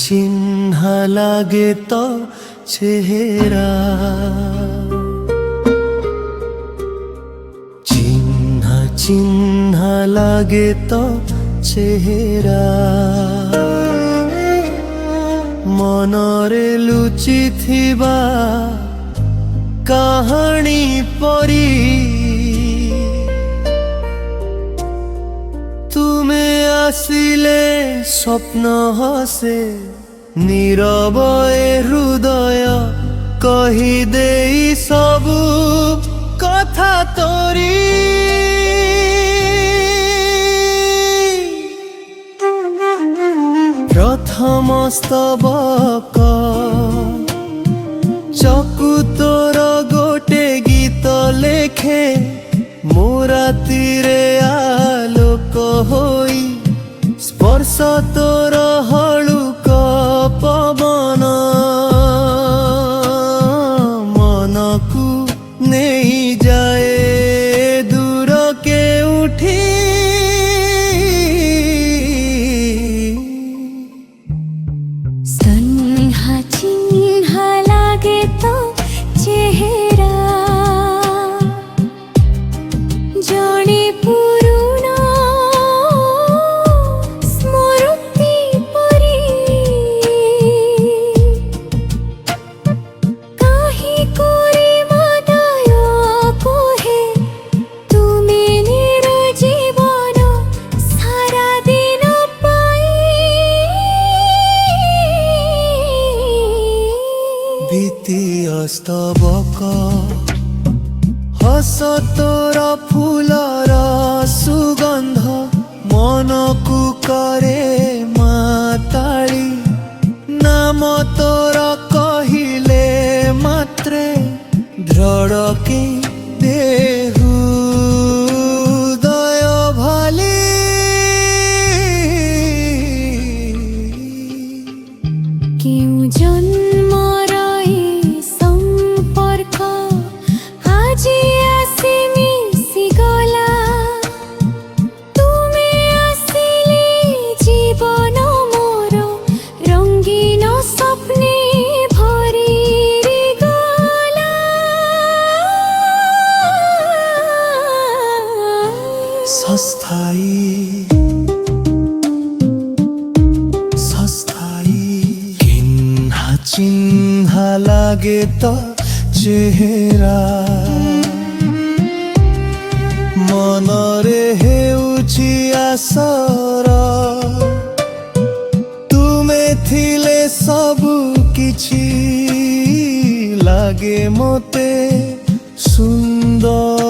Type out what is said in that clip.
ଚିହ୍ନା ଲାଗେ ତ ଚେହେରା, ଚିହ୍ନା ଚିହ୍ନା ଲାଗେ ତ ଚେହେରା। ମନରେ ଲୁଚିଥିବା କାହାଣୀ ପରି ତୁମେ ଆସିଲେ ସ୍ୱପ୍ନ ହସେ, নীরব এ হৃদয় কহিদেই সবু কথা তোরি। প্রথম স্তবক চকু তোর গোটে গীত লেখে, মো রাতিরে আলোক হই স্পর্শ তোর হলুক পবন মনকু নেই যায় দূরকে উঠি। সন্ধ্যা চিহ্না লাগে তো চেহারা, জনে পুরনো স্মৃতি পরি কাহি করে মাদায় কহে তুমি নির জীবন সারা দিন পাই। দ্বিতীয় স্তবক হস তোর ফুলর সুগন্ধ মনকু করে মাতাଳି, নাম তোর কহিলে মাত্রে ধড়কে দেহু হৃদয় ভালি। কেউ জন্মর এই সম্পর্ক আজি আসি মিশি গলা, তুমি আসিলে জীবন মোর রঙিন স্বপ্নে ভরি গলা। সস্থায়ী চিহ্না লাগে তো চেহেরা, মনরে হেউছি আসর তুমে থিলে সবু কিছু লাগে মতে সুন্দর।